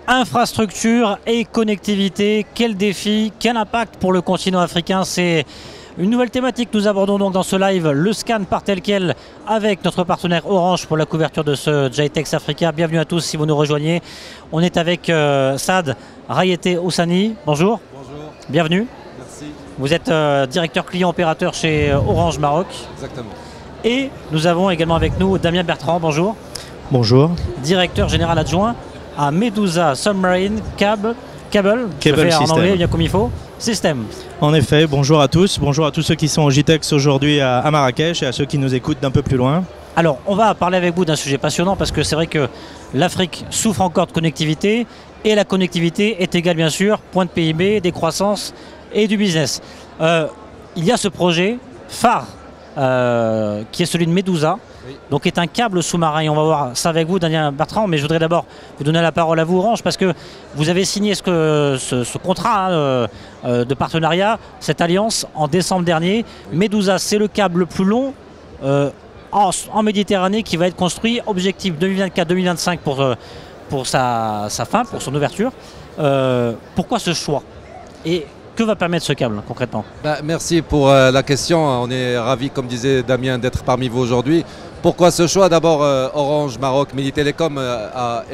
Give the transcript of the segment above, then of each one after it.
Infrastructure et connectivité, quel défi, quel impact pour le continent africain? C'est une nouvelle thématique que nous abordons donc dans ce live, le scan par tel quel, avec notre partenaire Orange pour la couverture de ce GITEX Africa. Bienvenue à tous si vous nous rejoignez. On est avec Saad Rayete Oussani. Bonjour. Bonjour. Bienvenue. Merci. Vous êtes directeur client opérateur chez Orange Maroc. Exactement. Et nous avons également avec nous Damien Bertrand. Bonjour. Bonjour. Directeur général adjoint à Medusa Submarine Cable System. En anglais, bien comme il faut. System. En effet, bonjour à tous ceux qui sont au GITEX aujourd'hui à Marrakech et à ceux qui nous écoutent d'un peu plus loin. Alors, on va parler avec vous d'un sujet passionnant parce que c'est vrai que l'Afrique souffre encore de connectivité et la connectivité est égale bien sûr point de PIB, des croissances et du business. Il y a ce projet phare qui est celui de Medusa. Oui. Donc qui est un câble sous-marin et on va voir ça avec vous Damien Bertrand, mais je voudrais d'abord vous donner la parole à vous Orange parce que vous avez signé ce contrat de partenariat, cette alliance en décembre dernier. Oui. Medusa, c'est le câble le plus long en Méditerranée qui va être construit, objectif 2024-2025 pour sa fin, pour son ouverture. Pourquoi ce choix et que va permettre ce câble concrètement? Merci pour la question. On est ravis, comme disait Damien, d'être parmi vous aujourd'hui. Pourquoi ce choix? D'abord, Orange Maroc Midi Telecom a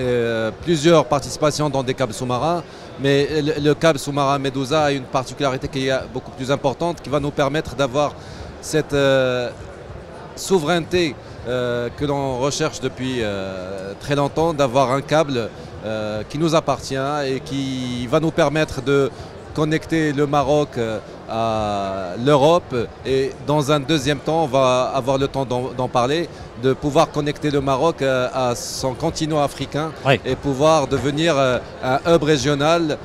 plusieurs participations dans des câbles sous-marins, mais le câble sous-marin Medusa a une particularité qui est beaucoup plus importante, qui va nous permettre d'avoir cette souveraineté que l'on recherche depuis très longtemps, d'avoir un câble qui nous appartient et qui va nous permettre de connecter le Maroc à l'Europe et dans un deuxième temps, on va avoir le temps d'en parler, de pouvoir connecter le Maroc à son continent africain. Oui. Et pouvoir devenir un hub régional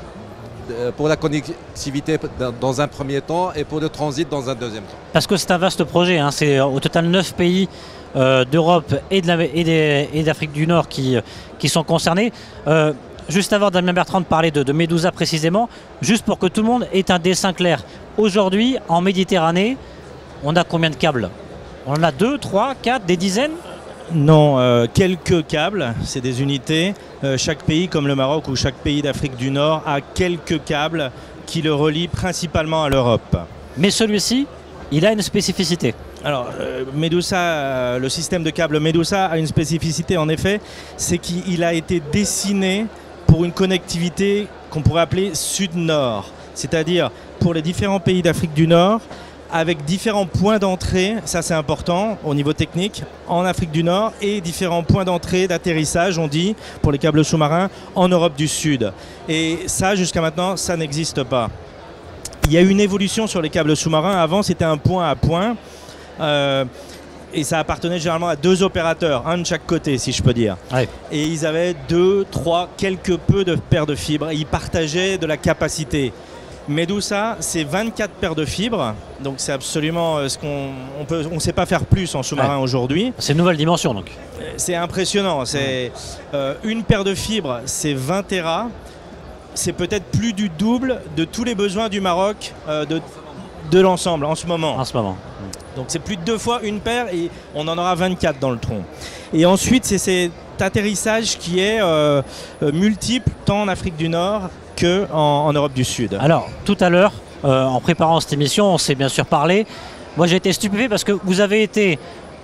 pour la connectivité dans un premier temps et pour le transit dans un deuxième temps. Parce que c'est un vaste projet, hein. C'est au total 9 pays d'Europe et d'Afrique du Nord qui sont concernés. Juste avant Damien Bertrand de parler de Medusa précisément, juste pour que tout le monde ait un dessin clair. Aujourd'hui, en Méditerranée, on a combien de câbles? On en a 2, 3, 4, des dizaines? Non, quelques câbles, c'est des unités. Chaque pays comme le Maroc ou chaque pays d'Afrique du Nord a quelques câbles qui le relient principalement à l'Europe. Mais celui-ci, il a une spécificité. Alors, Medusa, le système de câble Medusa a une spécificité en effet, c'est qu'il a été dessiné pour une connectivité qu'on pourrait appeler sud-nord, c'est-à-dire pour les différents pays d'Afrique du Nord, avec différents points d'entrée, ça c'est important au niveau technique, en Afrique du Nord, et différents points d'entrée, d'atterrissage, on dit, pour les câbles sous-marins, en Europe du Sud. Et ça, jusqu'à maintenant, ça n'existe pas. Il y a eu une évolution sur les câbles sous-marins. Avant, c'était un point à point. Et ça appartenait généralement à 2 opérateurs, un de chaque côté si je peux dire. Ouais. Et ils avaient 2, 3, quelque peu de paires de fibres. Ils partageaient de la capacité. Medusa, c'est 24 paires de fibres. Donc c'est absolument ce on ne sait pas faire plus en sous-marin aujourd'hui. C'est une nouvelle dimension donc. C'est impressionnant. C'est une paire de fibres, c'est 20 Tera. C'est peut-être plus du double de tous les besoins du Maroc de l'ensemble en ce moment. En ce moment. Donc c'est plus de 2 fois une paire et on en aura 24 dans le tronc. Et ensuite c'est cet atterrissage qui est multiple tant en Afrique du Nord qu'en Europe du Sud. Alors tout à l'heure, en préparant cette émission, on s'est bien sûr parlé. Moi j'ai été stupéfait parce que vous avez été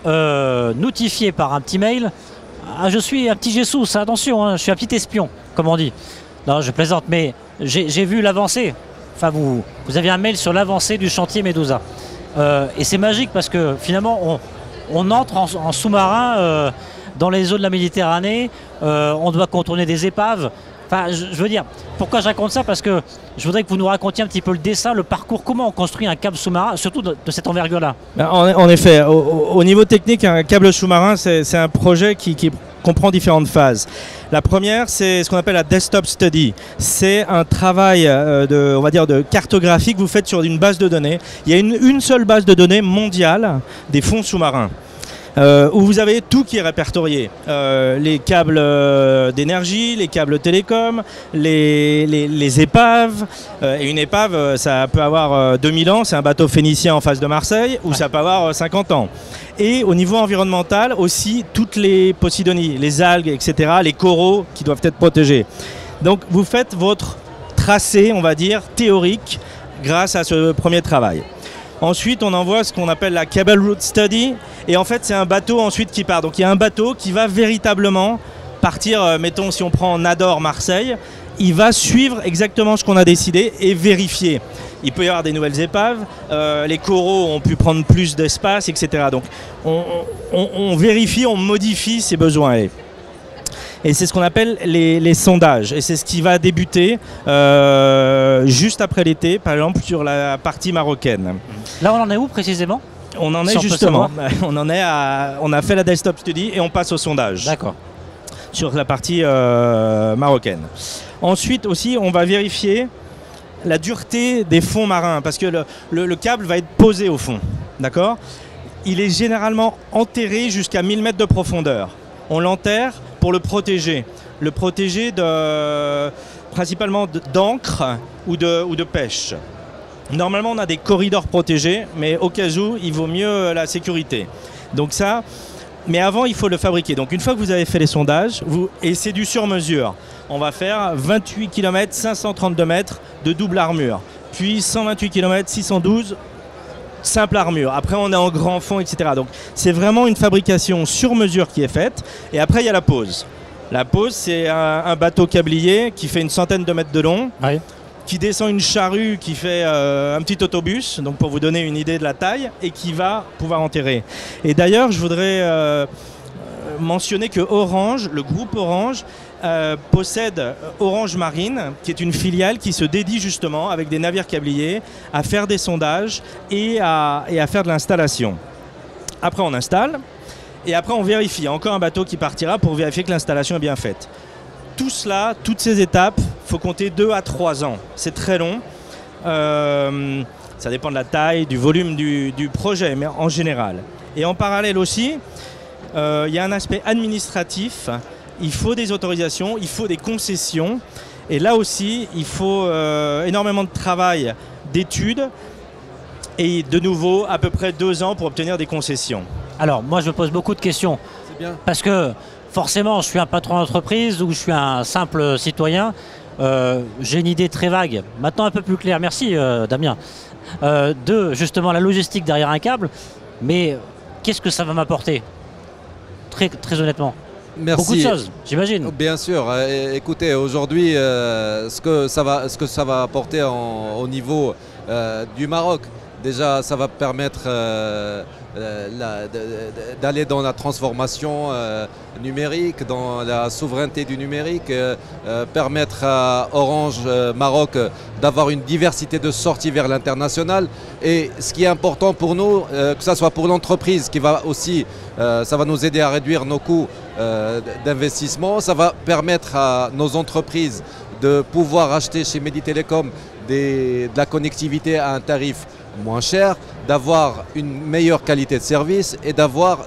notifié par un petit mail. Ah, je suis un petit Jesus, attention, hein, je suis un petit espion, comme on dit. Non, je plaisante, mais j'ai vu l'avancée. Enfin, vous avez un mail sur l'avancée du chantier Medusa. Et c'est magique parce que finalement on entre en sous-marin dans les eaux de la Méditerranée, on doit contourner des épaves. Enfin, je veux dire, pourquoi je raconte ça? Parce que je voudrais que vous nous racontiez un petit peu le dessin, le parcours, comment on construit un câble sous-marin, surtout de cette envergure-là. En effet, au niveau technique, un câble sous-marin, c'est un projet qui comprend différentes phases. La première, c'est ce qu'on appelle la desktop study. C'est un travail on va dire de cartographie que vous faites sur une base de données. Il y a une seule base de données mondiale des fonds sous-marins. Où vous avez tout qui est répertorié. Les câbles d'énergie, les câbles télécom, les épaves. Et une épave, ça peut avoir 2000 ans, c'est un bateau phénicien en face de Marseille, ou ça peut avoir 50 ans. Et au niveau environnemental aussi, toutes les posidonies, les algues, etc., les coraux qui doivent être protégés. Donc vous faites votre tracé, on va dire, théorique grâce à ce premier travail. Ensuite, on envoie ce qu'on appelle la Cable Route Study. Et en fait, c'est un bateau ensuite qui part. Donc il y a un bateau qui va véritablement partir, mettons si on prend Nador, Marseille, il va suivre exactement ce qu'on a décidé et vérifier. Il peut y avoir des nouvelles épaves, les coraux ont pu prendre plus d'espace, etc. Donc on vérifie, on modifie ses besoins. Et c'est ce qu'on appelle les sondages. Et c'est ce qui va débuter juste après l'été, par exemple sur la partie marocaine. Là, on en est où précisément? On en est Si justement. On a fait la desktop study et on passe au sondage. D'accord. Sur la partie marocaine. Ensuite aussi, on va vérifier la dureté des fonds marins parce que le câble va être posé au fond. D'accord ? Il est généralement enterré jusqu'à 1000 mètres de profondeur. On l'enterre pour le protéger. Le protéger principalement d'encre ou de pêche. Normalement, on a des corridors protégés, mais au cas où, il vaut mieux la sécurité. Donc ça, mais avant, il faut le fabriquer. Donc une fois que vous avez fait les sondages, et c'est du sur-mesure, on va faire 28 km, 532 mètres de double armure. Puis 128 km, 612 simple armure. Après, on est en grand fond, etc. Donc c'est vraiment une fabrication sur mesure qui est faite. Et après, il y a la pose. La pose, c'est un bateau câblier qui fait une centaine de mètres de long. Oui. Qui descend une charrue qui fait un petit autobus, donc pour vous donner une idée de la taille, et qui va pouvoir enterrer. Et d'ailleurs, je voudrais mentionner que Orange, le groupe Orange, possède Orange Marine, qui est une filiale qui se dédie justement, avec des navires câbliers, à faire des sondages et à faire de l'installation. Après, on installe, et après, on vérifie. Il y a encore un bateau qui partira pour vérifier que l'installation est bien faite. Tout cela, toutes ces étapes, il faut compter 2 à 3 ans. C'est très long. Ça dépend de la taille, du volume du projet, mais en général. Et en parallèle aussi, il y a un aspect administratif. Il faut des autorisations, il faut des concessions. Et là aussi, il faut énormément de travail, d'études. Et de nouveau, à peu près 2 ans pour obtenir des concessions. Alors, moi, je me pose beaucoup de questions. C'est bien. Parce que forcément, je suis un patron d'entreprise ou je suis un simple citoyen. J'ai une idée très vague. Maintenant, un peu plus claire. Merci, Damien. De, justement, la logistique derrière un câble. Mais qu'est-ce que ça va m'apporter ? Très honnêtement. Merci. Beaucoup de choses, j'imagine. Bien sûr. Écoutez, aujourd'hui, ce que ça va apporter au niveau du Maroc, déjà, ça va permettre d'aller dans la transformation numérique, dans la souveraineté du numérique, permettre à Orange Maroc d'avoir une diversité de sorties vers l'international. Et ce qui est important pour nous, que ce soit pour l'entreprise qui va aussi, ça va nous aider à réduire nos coûts d'investissement, ça va permettre à nos entreprises de pouvoir acheter chez Medi Telecom de la connectivité à un tarif moins cher, d'avoir une meilleure qualité de service et d'avoir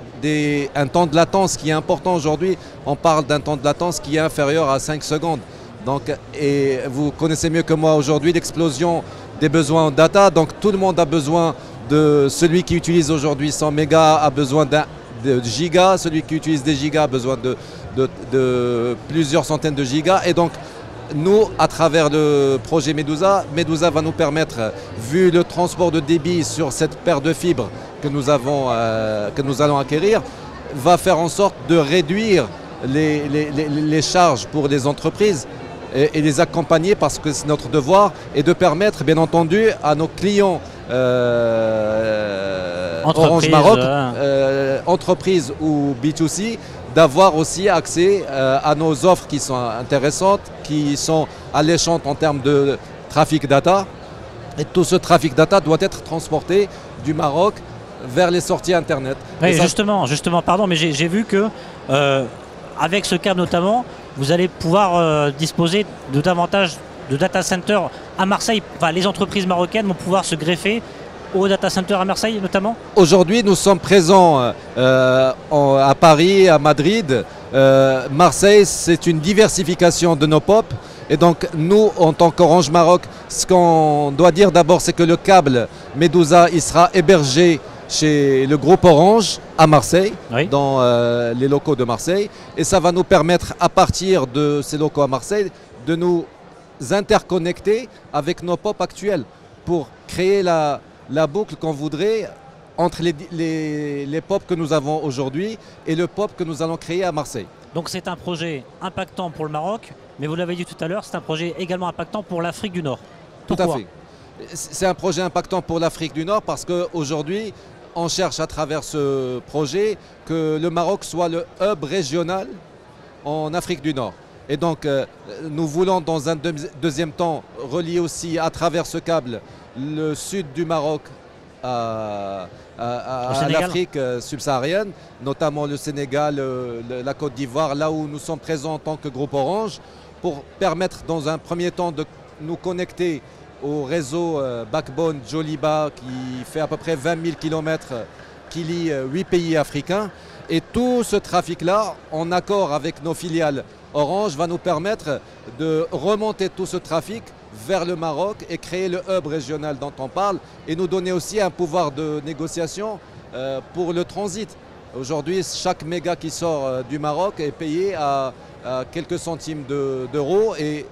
un temps de latence qui est important aujourd'hui. On parle d'un temps de latence qui est inférieur à 5 secondes. Donc, et vous connaissez mieux que moi aujourd'hui l'explosion des besoins en data. Donc tout le monde a besoin de celui qui utilise aujourd'hui 100 mégas a besoin de gigas, celui qui utilise des gigas a besoin de plusieurs centaines de gigas. Et donc nous, à travers le projet Medusa va nous permettre, vu le transport de débit sur cette paire de fibres que nous allons acquérir, va faire en sorte de réduire les charges pour les entreprises et les accompagner, parce que c'est notre devoir, et de permettre bien entendu à nos clients Orange Maroc, entreprises ou B2C, d'avoir aussi accès à nos offres qui sont intéressantes, qui sont alléchantes en termes de trafic data. Et tout ce trafic data doit être transporté du Maroc vers les sorties Internet. Oui, justement, pardon, mais j'ai vu que avec ce câble notamment, vous allez pouvoir disposer de davantage de data centers à Marseille. Enfin, les entreprises marocaines vont pouvoir se greffer au data center à Marseille notamment. Aujourd'hui, nous sommes présents à Paris, à Madrid. Marseille, c'est une diversification de nos POP. Et donc, nous, en tant qu'Orange Maroc, ce qu'on doit dire d'abord, c'est que le câble Medusa, il sera hébergé chez le groupe Orange à Marseille, oui, dans les locaux de Marseille. Et ça va nous permettre, à partir de ces locaux à Marseille, de nous interconnecter avec nos POP actuels pour créer la boucle qu'on voudrait entre les POP que nous avons aujourd'hui et le POP que nous allons créer à Marseille. Donc c'est un projet impactant pour le Maroc, mais vous l'avez dit tout à l'heure, c'est un projet également impactant pour l'Afrique du Nord. Tout à fait. C'est un projet impactant pour l'Afrique du Nord parce qu'aujourd'hui, on cherche à travers ce projet que le Maroc soit le hub régional en Afrique du Nord. Et donc, nous voulons dans un deuxième temps relier aussi à travers ce câble le sud du Maroc à l'Afrique subsaharienne, notamment le Sénégal, la Côte d'Ivoire, là où nous sommes présents en tant que groupe Orange, pour permettre dans un premier temps de nous connecter au réseau Backbone Joliba qui fait à peu près 20 000 km qui lie 8 pays africains. Et tout ce trafic-là, en accord avec nos filiales Orange, va nous permettre de remonter tout ce trafic vers le Maroc et créer le hub régional dont on parle et nous donner aussi un pouvoir de négociation pour le transit. Aujourd'hui, chaque méga qui sort du Maroc est payé à quelques centimes d'euros et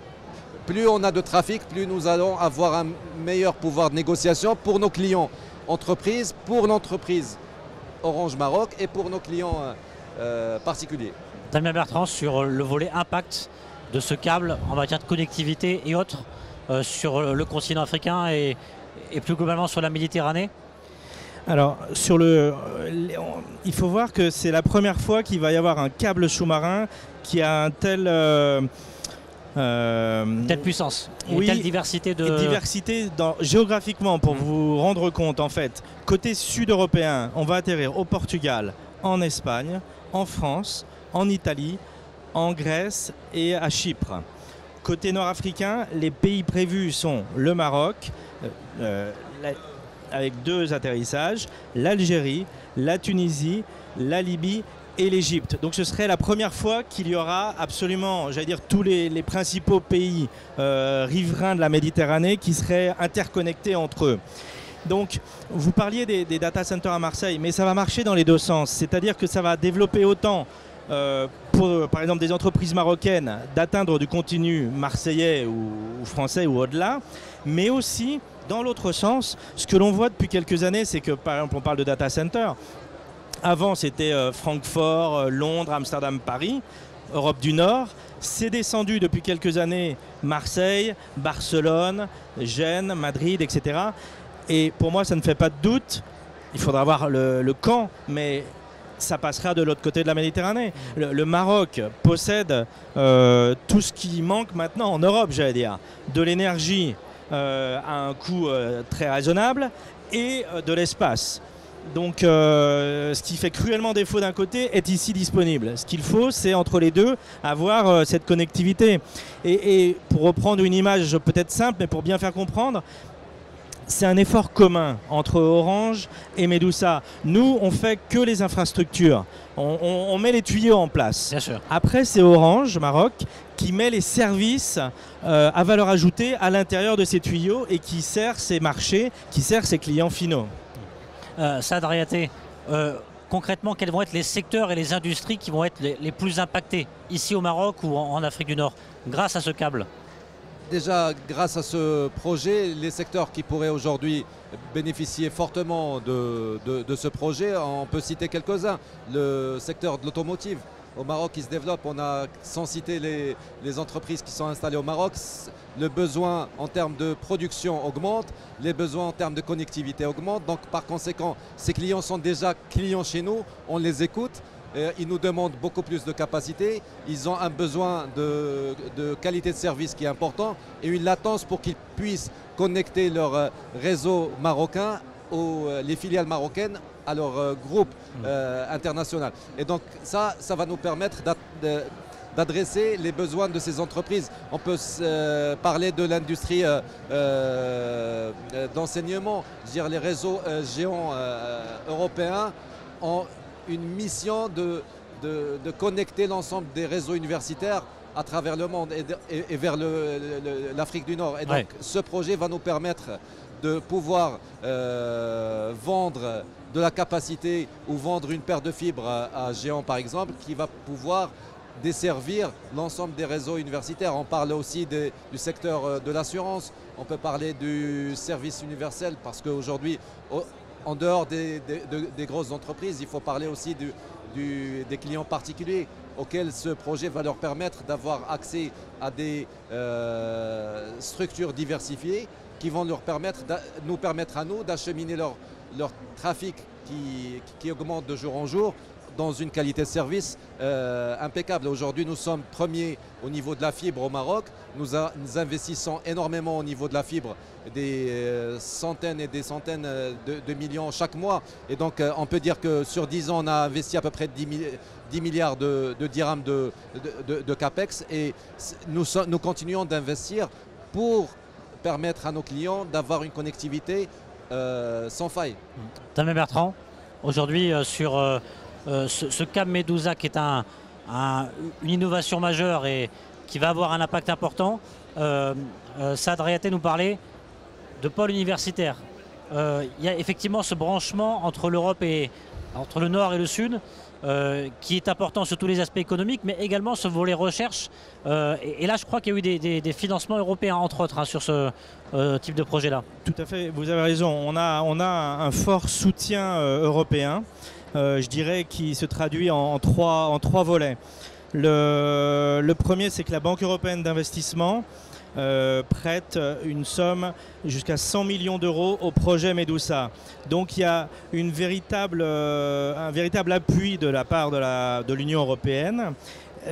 plus on a de trafic, plus nous allons avoir un meilleur pouvoir de négociation pour nos clients entreprises, pour l'entreprise Orange Maroc et pour nos clients particuliers. Damien Bertrand, sur le volet impact de ce câble en matière de connectivité et autres sur le continent africain et plus globalement sur la Méditerranée? Alors, il faut voir que c'est la première fois qu'il va y avoir un câble sous-marin qui a un tel... telle puissance, une telle diversité de... Diversité géographiquement, pour vous rendre compte, en fait. Côté sud-européen, on va atterrir au Portugal, en Espagne, en France, en Italie, en Grèce et à Chypre. Côté nord-africain, les pays prévus sont le Maroc, avec 2 atterrissages, l'Algérie, la Tunisie, la Libye et l'Égypte. Donc ce serait la première fois qu'il y aura absolument, j'allais dire, tous les principaux pays riverains de la Méditerranée qui seraient interconnectés entre eux. Donc vous parliez des data centers à Marseille, mais ça va marcher dans les deux sens. C'est-à-dire que ça va développer autant pour, par exemple, des entreprises marocaines d'atteindre du contenu marseillais ou français ou au-delà, mais aussi, dans l'autre sens, ce que l'on voit depuis quelques années, c'est que, par exemple, on parle de data center. Avant, c'était Francfort, Londres, Amsterdam, Paris, Europe du Nord. C'est descendu depuis quelques années Marseille, Barcelone, Gênes, Madrid, etc. Et pour moi, ça ne fait pas de doute. Il faudra voir le quand, mais ça passera de l'autre côté de la Méditerranée. Le Maroc possède tout ce qui manque maintenant en Europe, j'allais dire. De l'énergie à un coût très raisonnable et de l'espace. Donc ce qui fait cruellement défaut d'un côté est ici disponible. Ce qu'il faut, c'est entre les deux avoir cette connectivité. Et pour reprendre une image peut-être simple, mais pour bien faire comprendre, c'est un effort commun entre Orange et Medusa. Nous, on fait que les infrastructures. On met les tuyaux en place. Bien sûr. Après, c'est Orange Maroc qui met les services à valeur ajoutée à l'intérieur de ces tuyaux et qui sert ses marchés, qui sert ses clients finaux. Saad Riaté, concrètement, quels vont être les secteurs et les industries qui vont être les plus impactés ici au Maroc ou en Afrique du Nord grâce à ce câble? Déjà, grâce à ce projet, les secteurs qui pourraient aujourd'hui bénéficier fortement de ce projet, on peut citer quelques-uns. Le secteur de l'automotive au Maroc qui se développe, on a, sans citer les entreprises qui sont installées au Maroc, le besoin en termes de production augmente, les besoins en termes de connectivité augmentent. Donc par conséquent, ces clients sont déjà clients chez nous, on les écoute. Ils nous demandent beaucoup plus de capacité, ils ont un besoin de qualité de service qui est important et une latence pour qu'ils puissent connecter leur réseau marocain les filiales marocaines à leur groupe international. Et donc ça va nous permettre d'adresser les besoins de ces entreprises. On peut parler de l'industrie d'enseignement. Je veux dire, les réseaux géants européens ont une mission de connecter l'ensemble des réseaux universitaires à travers le monde et vers l'Afrique du Nord. Et donc ce projet va nous permettre de pouvoir vendre de la capacité ou vendre une paire de fibres à Géant par exemple, qui va pouvoir desservir l'ensemble des réseaux universitaires. On parle aussi du secteur de l'assurance, on peut parler du service universel parce qu'aujourd'hui, en dehors des grosses entreprises, il faut parler aussi des clients particuliers auxquels ce projet va leur permettre d'avoir accès à des structures diversifiées qui vont nous permettre à nous d'acheminer leur trafic qui augmente de jour en jour dans une qualité de service impeccable. Aujourd'hui, nous sommes premiers au niveau de la fibre au Maroc. Nous investissons énormément au niveau de la fibre, des centaines et des centaines de millions chaque mois. Et donc, on peut dire que sur 10 ans, on a investi à peu près 10 milliards de dirhams de CAPEX. Et nous continuons d'investir pour permettre à nos clients d'avoir une connectivité sans faille. Damien Bertrand, aujourd'hui sur ce câble Medusa qui est une innovation majeure et qui va avoir un impact important, Saad Rayaty nous parlait de pôle universitaire. Il y a effectivement ce branchement entre l'Europe et entre le nord et le sud qui est important sur tous les aspects économiques, mais également ce volet recherche. Et là, je crois qu'il y a eu des financements européens, entre autres, sur ce type de projet-là. Tout à fait, vous avez raison. On a un fort soutien européen, je dirais, qui se traduit en trois volets. Le premier, c'est que la Banque européenne d'investissement prête une somme jusqu'à 100 millions d'euros au projet Medusa. Donc il y a un véritable appui de la part de l'Union européenne.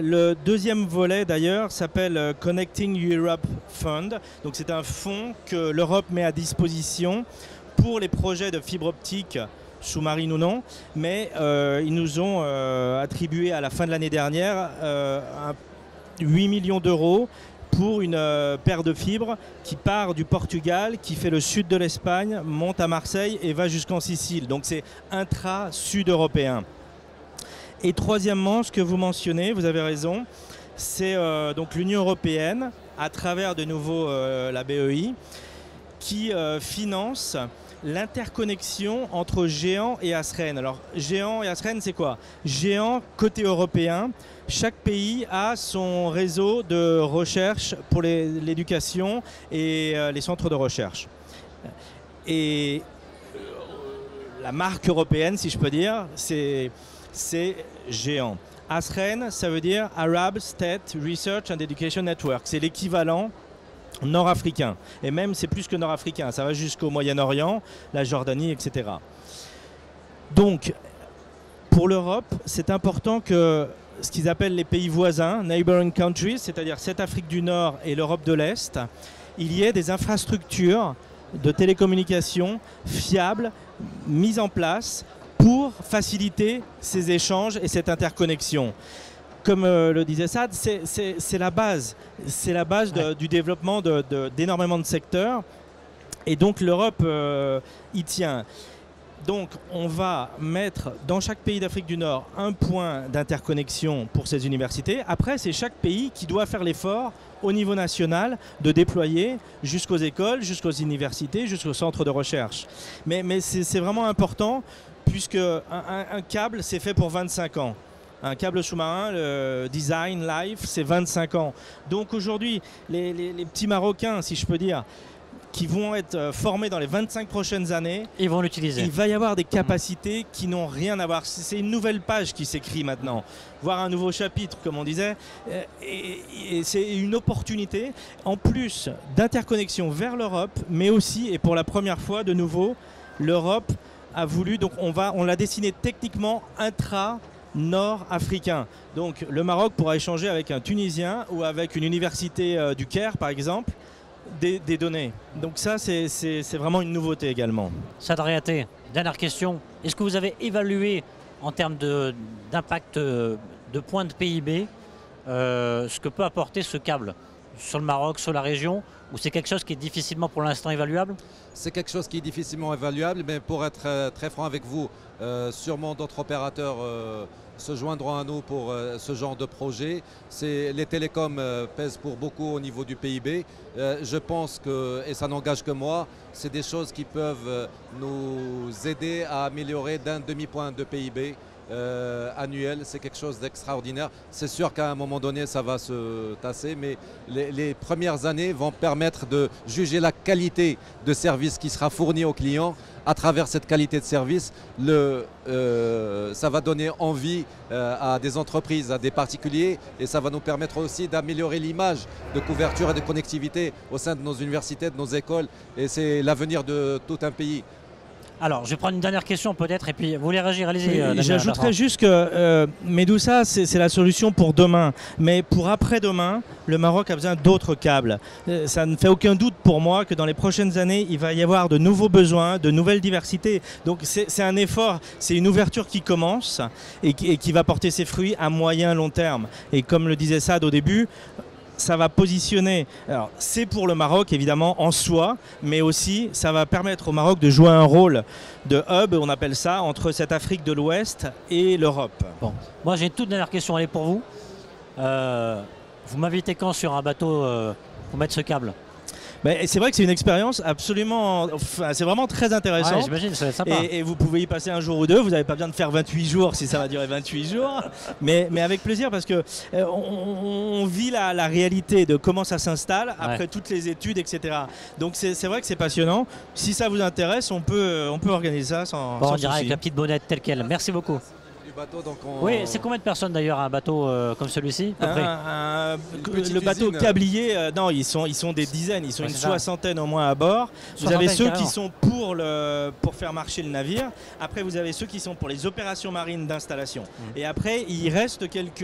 Le deuxième volet d'ailleurs s'appelle Connecting Europe Fund. Donc c'est un fonds que l'Europe met à disposition pour les projets de fibre optique sous-marine ou non, mais ils nous ont attribué à la fin de l'année dernière 8 millions d'euros pour une paire de fibres qui part du Portugal, qui fait le sud de l'Espagne, monte à Marseille et va jusqu'en Sicile. Donc c'est intra-sud-européen. Et troisièmement, ce que vous mentionnez, vous avez raison, c'est donc l'Union européenne, à travers de nouveau la BEI, qui finance l'interconnexion entre Géant et Asren. Alors, Géant et Asren, c'est quoi? Géant, côté européen, chaque pays a son réseau de recherche pour l'éducation et les centres de recherche. Et la marque européenne, si je peux dire, c'est Géant. Asren, ça veut dire Arab State Research and Education Network. C'est l'équivalent nord-africain. Et même, c'est plus que nord-africain. Ça va jusqu'au Moyen-Orient, la Jordanie, etc. Donc, pour l'Europe, c'est important que ce qu'ils appellent les pays voisins, neighboring countries, c'est-à-dire cette Afrique du Nord et l'Europe de l'Est, il y ait des infrastructures de télécommunications fiables mises en place pour faciliter ces échanges et cette interconnexion. Comme le disait Saad, c'est la base. C'est la base du développement d'énormément de secteurs. Et donc l'Europe y tient. Donc on va mettre dans chaque pays d'Afrique du Nord un point d'interconnexion pour ces universités. Après, c'est chaque pays qui doit faire l'effort au niveau national de déployer jusqu'aux écoles, jusqu'aux universités, jusqu'aux centres de recherche. Mais c'est vraiment important puisque un câble, c'est fait pour 25 ans. Un câble sous-marin, le design, life, c'est 25 ans. Donc aujourd'hui, les petits Marocains, si je peux dire, qui vont être formés dans les 25 prochaines années, ils vont l'utiliser. Il va y avoir des capacités qui n'ont rien à voir. C'est une nouvelle page qui s'écrit maintenant, voire un nouveau chapitre, comme on disait. Et c'est une opportunité, en plus d'interconnexion vers l'Europe, mais aussi, et pour la première fois de nouveau, l'Europe a voulu, donc on l'a dessiné techniquement nord-africain. Donc le Maroc pourra échanger avec un Tunisien ou avec une université du Caire, par exemple, des données. Donc ça, c'est vraiment une nouveauté également. Saad Rayaty, dernière question. Est-ce que vous avez évalué en termes d'impact de points de PIB ce que peut apporter ce câble sur le Maroc, sur la région, ou c'est quelque chose qui est difficilement pour l'instant évaluable? C'est quelque chose qui est difficilement évaluable, mais pour être très franc avec vous, sûrement d'autres opérateurs se joindront à nous pour ce genre de projet. Les télécoms pèsent pour beaucoup au niveau du PIB. Je pense que, et ça n'engage que moi, c'est des choses qui peuvent nous aider à améliorer d'un demi-point de PIB annuel. C'est quelque chose d'extraordinaire. C'est sûr qu'à un moment donné, ça va se tasser, mais les premières années vont permettre de juger la qualité de service qui sera fourni aux clients. À travers cette qualité de service, ça va donner envie à des entreprises, à des particuliers, et ça va nous permettre aussi d'améliorer l'image de couverture et de connectivité au sein de nos universités, de nos écoles, et c'est l'avenir de tout un pays. Alors, je vais prendre une dernière question peut-être, et puis vous voulez réagir, allez-y. J'ajouterais juste que Medusa, c'est la solution pour demain. Mais pour après-demain, le Maroc a besoin d'autres câbles. Ça ne fait aucun doute pour moi que dans les prochaines années, il va y avoir de nouveaux besoins, de nouvelles diversités. Donc c'est un effort, c'est une ouverture qui commence et qui va porter ses fruits à moyen long terme. Et comme le disait Saad au début, ça va positionner, alors c'est pour le Maroc évidemment en soi, mais aussi ça va permettre au Maroc de jouer un rôle de hub, on appelle ça, entre cette Afrique de l'Ouest et l'Europe. Bon, moi j'ai une toute dernière question, elle est pour vous. Vous m'invitez quand sur un bateau pour mettre ce câble? C'est vrai que c'est une expérience absolument, enfin, c'est vraiment très intéressant. Ouais, j'imagine, ça va être sympa. Et vous pouvez y passer un jour ou deux, vous n'avez pas besoin de faire 28 jours si ça va durer 28 jours, mais avec plaisir parce que on vit la réalité de comment ça s'installe après toutes les études, etc. Donc c'est vrai que c'est passionnant. Si ça vous intéresse, on peut organiser ça sans on dirait souci. avec la petite bonnette telle qu'elle. Merci beaucoup. Bateau, donc Oui, c'est combien de personnes d'ailleurs un bateau comme celui-ci? Le bateau câblier, non, ils sont des dizaines, ils sont une soixantaine au moins à bord. Vous avez ceux qui sont pour faire marcher le navire. Après, vous avez ceux qui sont pour les opérations marines d'installation. Et après, il reste quelques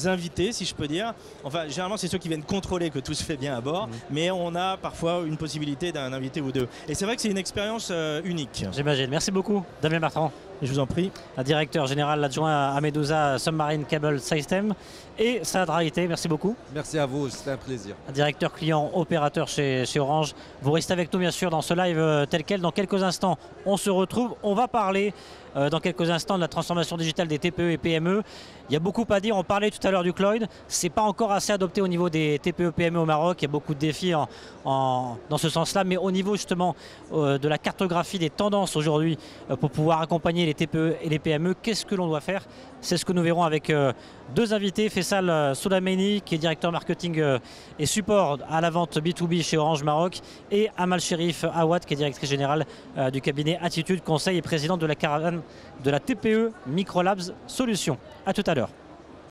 invités, si je peux dire. Enfin, généralement, c'est ceux qui viennent contrôler que tout se fait bien à bord. Mais on a parfois une possibilité d'un invité ou deux. Et c'est vrai que c'est une expérience unique. J'imagine. Merci beaucoup, Damien Bertrand. Je vous en prie. Directeur général adjoint à Medusa Submarine Cable System, et Saad Raïté, merci beaucoup. Merci à vous, c'était un plaisir. Directeur client opérateur chez Orange. Vous restez avec nous bien sûr dans ce live tel quel. Dans quelques instants, on se retrouve. On va parler dans quelques instants de la transformation digitale des TPE et PME. Il y a beaucoup à dire. On parlait tout à l'heure du cloud. C'est pas encore assez adopté au niveau des TPE PME au Maroc. Il y a beaucoup de défis dans ce sens-là. Mais au niveau justement de la cartographie des tendances aujourd'hui pour pouvoir accompagner les TPE et les PME, qu'est-ce que l'on doit faire? C'est ce que nous verrons avec deux invités. Faisal Soudameni, qui est directeur marketing et support à la vente B2B chez Orange Maroc, et Amal Cherif Awad, qui est directrice générale du cabinet Attitude Conseil et présidente de la caravane de la TPE Microlabs Solutions. A tout à l'heure.